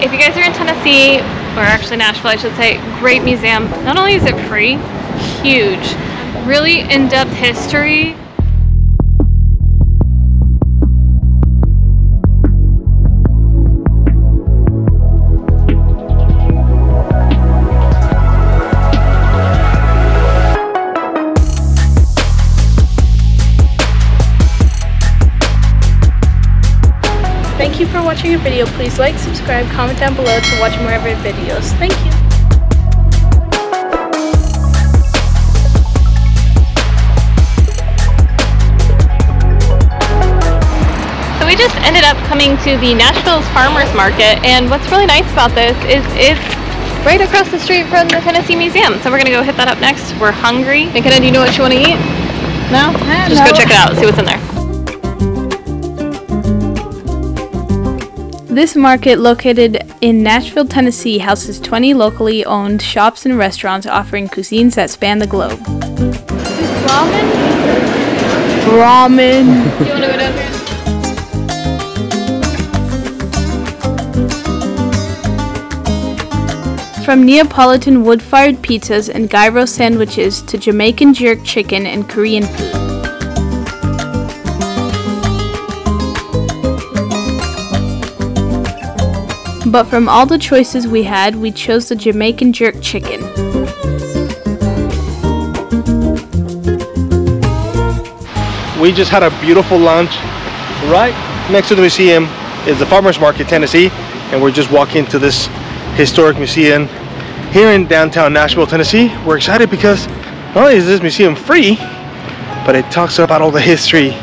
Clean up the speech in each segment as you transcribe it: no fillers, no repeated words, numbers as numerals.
If you guys are in Tennessee, or actually Nashville I should say, great museum. Not only is it free, huge, really in-depth history. Thank you for watching our video. Please like, subscribe, comment down below to watch more of our videos. Thank you. So we just ended up coming to the Nashville's Farmers Market, and what's really nice about this is it's right across the street from the Tennessee Museum. So we're gonna go hit that up next. We're hungry. McKenna, do you know what you want to eat? No? Just go check it out, see what's in there. This market, located in Nashville, Tennessee, houses 20 locally owned shops and restaurants offering cuisines that span the globe. Ramen? Ramen. Do you want to go down here? From Neapolitan wood-fired pizzas and gyro sandwiches to Jamaican jerk chicken and Korean food. But from all the choices we had, we chose the Jamaican jerk chicken. We just had a beautiful lunch. Right next to the museum is the Farmers Market, Tennessee, and we're just walking to this historic museum here in downtown Nashville, Tennessee. We're excited because not only is this museum free, but it talks about all the history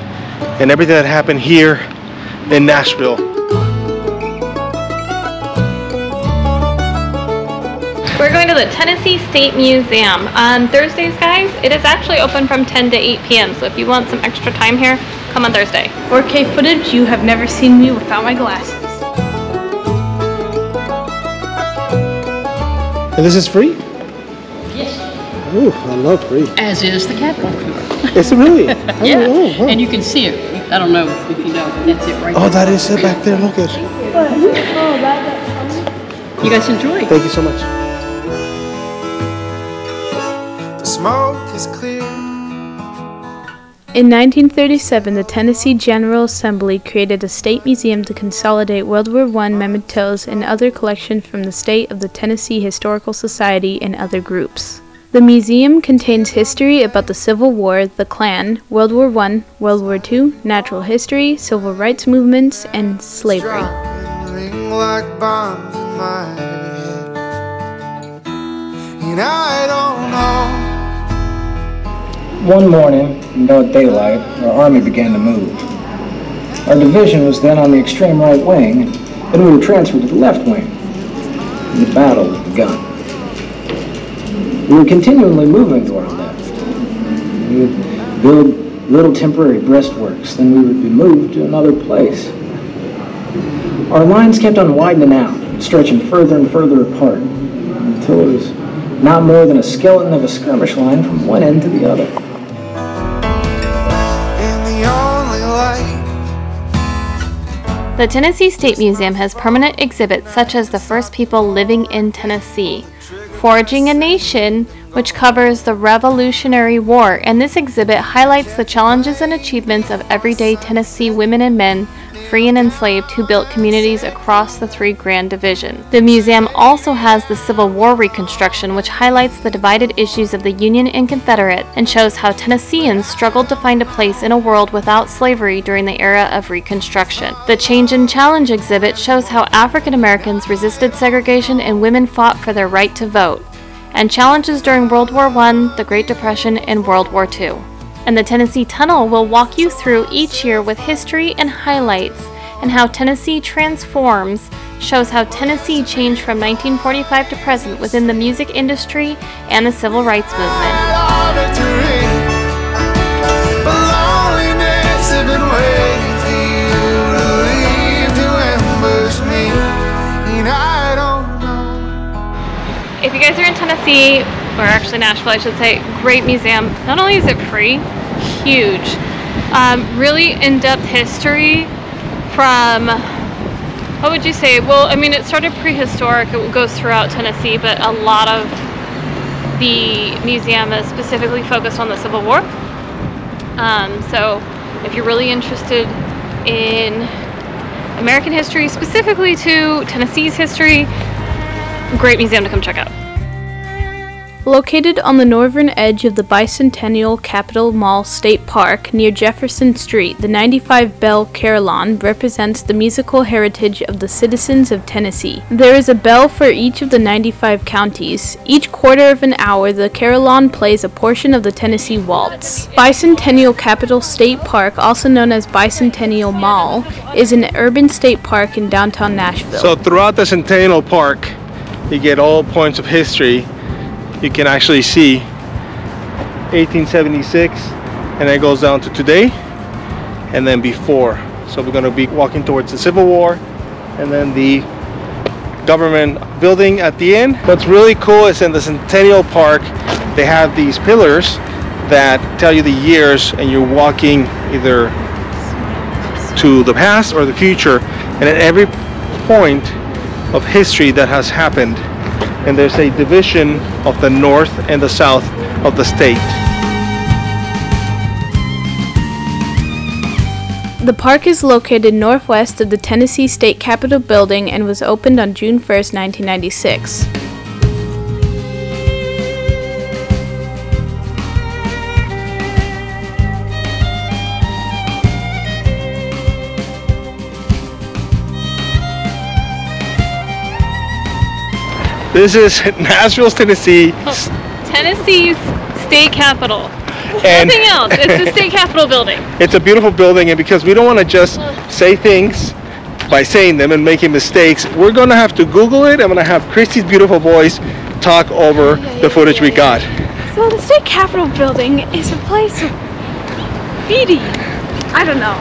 and everything that happened here in Nashville. We're going to the Tennessee State Museum on Thursdays, guys. It is actually open from 10 to 8 p.m. So if you want some extra time here, come on Thursday. 4K footage, you have never seen me without my glasses. And this is free? Yes. Ooh, I love free. As is the Capitol tour. Is it really? Yeah. Oh, wow. And you can see it. I don't know if you know, but that's it right there. Oh, that is it back there. Look at it. You guys enjoy. Thank you so much. Smoke is clear. In 1937, the Tennessee General Assembly created a state museum to consolidate World War I mementos and other collections from the state of the Tennessee Historical Society and other groups. The museum contains history about the Civil War, the Klan, World War I, World War II, natural history, civil rights movements, and slavery. Ring like bombs in my head. And I don't know. One morning, in broad daylight, our army began to move. Our division was then on the extreme right wing, and then we were transferred to the left wing. And the battle had begun. We were continually moving to our left. We would build little temporary breastworks, then we would be moved to another place. Our lines kept on widening out, stretching further and further apart, until it was not more than a skeleton of a skirmish line from one end to the other. The Tennessee State Museum has permanent exhibits such as the first people living in Tennessee, Forging a Nation, which covers the Revolutionary War, and this exhibit highlights the challenges and achievements of everyday Tennessee women and men, free and enslaved, who built communities across the three grand divisions. The museum also has the Civil War reconstruction, which highlights the divided issues of the Union and Confederate and shows how Tennesseans struggled to find a place in a world without slavery during the era of Reconstruction. The Change and Challenge exhibit shows how African Americans resisted segregation and women fought for their right to vote, and challenges during World War I, the Great Depression, and World War II. And the Tennessee Tunnel will walk you through each year with history and highlights, and how Tennessee transforms, shows how Tennessee changed from 1945 to present within the music industry and the civil rights movement. If you guys are in Tennessee, or actually Nashville I should say, great museum. Not only is it free, huge, really in-depth history from What would you say? Well, I mean, it started prehistoric. It goes throughout Tennessee, but a lot of the museum is specifically focused on the Civil War. So if you're really interested in American history, specifically to Tennessee's history, great museum to come check out. Located on the northern edge of the Bicentennial Capitol Mall State Park near Jefferson Street, the 95 bell carillon represents the musical heritage of the citizens of Tennessee. There is a bell for each of the 95 counties. Each quarter of an hour, the carillon plays a portion of the Tennessee Waltz. Bicentennial Capitol State Park, also known as Bicentennial Mall, is an urban state park in downtown Nashville. So throughout the Centennial Park, you get all points of history. You can actually see 1876, and it goes down to today, and then before. So we're going to be walking towards the Civil War, and then the government building at the end. What's really cool is in the Centennial Park, they have these pillars that tell you the years, and you're walking either to the past or the future, and at every point of history that has happened. And there's a division of the north and the south of the state. The park is located northwest of the Tennessee State Capitol building and was opened on June 1st, 1996. This is Nashville, Tennessee. Tennessee's state capitol. And nothing else. It's the state capitol building. It's a beautiful building, and because we don't want to just say things by saying them and making mistakes, we're going to have to Google it. I'm going to have Christy's beautiful voice talk over the footage we got. So the state capitol building is a place of beauty. I don't know.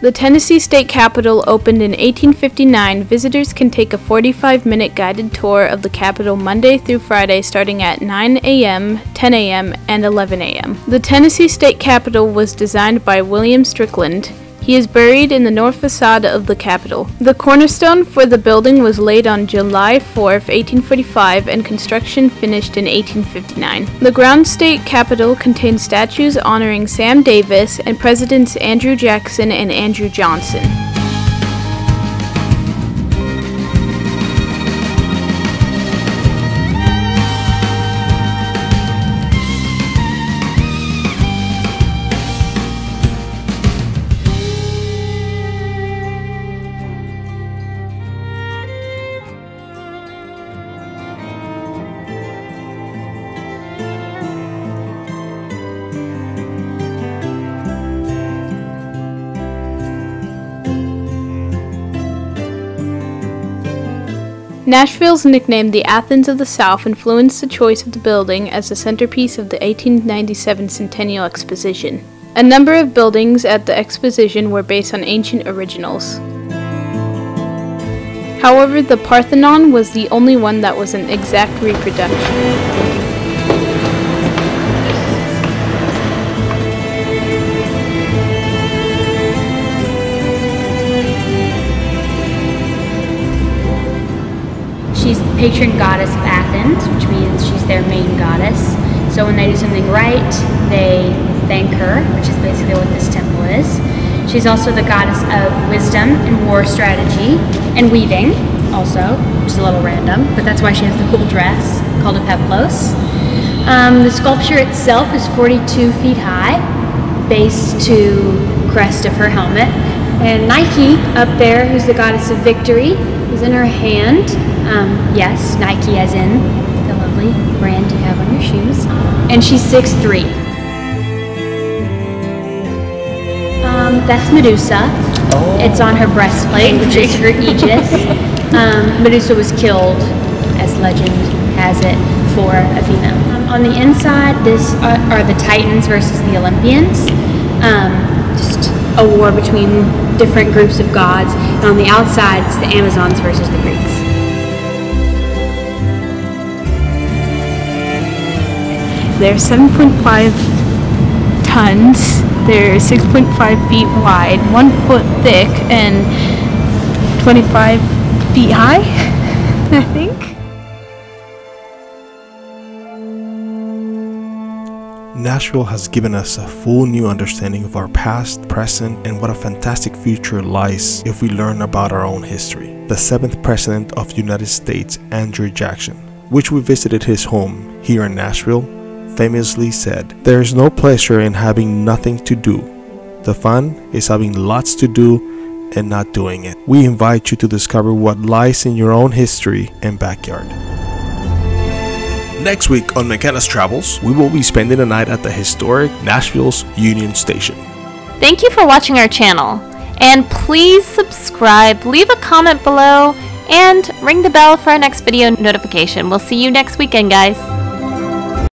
The Tennessee State Capitol opened in 1859. Visitors can take a 45-minute guided tour of the Capitol Monday through Friday starting at 9 a.m., 10 a.m., and 11 a.m. The Tennessee State Capitol was designed by William Strickland. He is buried in the north facade of the Capitol. The cornerstone for the building was laid on July 4, 1845, and construction finished in 1859. The ground state Capitol contains statues honoring Sam Davis and Presidents Andrew Jackson and Andrew Johnson. Nashville's nickname, the Athens of the South, influenced the choice of the building as the centerpiece of the 1897 Centennial Exposition. A number of buildings at the exposition were based on ancient originals. However, the Parthenon was the only one that was an exact reproduction. She's the patron goddess of Athens, which means she's their main goddess. So when they do something right, they thank her, which is basically what this temple is. She's also the goddess of wisdom and war strategy and weaving, also, which is a little random, but that's why she has the cool dress called a peplos. The sculpture itself is 42 feet high, base to crest of her helmet. And Nike up there, who's the goddess of victory, is in her hand. Yes, Nike as in the lovely brand you have on your shoes. And she's 6'3". That's Medusa. Oh. It's on her breastplate, which is her aegis. Medusa was killed, as legend has it, for Athena. On the inside, this are the Titans versus the Olympians. Just a war between different groups of gods. And on the outside, it's the Amazons versus the Greeks. They're 7.5 tons. They're 6.5 feet wide, 1 foot thick, and 25 feet high, I think. Nashville has given us a full new understanding of our past, present, and what a fantastic future lies if we learn about our own history. The 7th President of the United States, Andrew Jackson, which we visited his home here in Nashville, famously said, "There is no pleasure in having nothing to do. The fun is having lots to do and not doing it." We invite you to discover what lies in your own history and backyard. Next week on Mckennatravelz, we will be spending the night at the historic Nashville's Union Station. Thank you for watching our channel, and please subscribe, leave a comment below, and ring the bell for our next video notification. We'll see you next weekend, guys.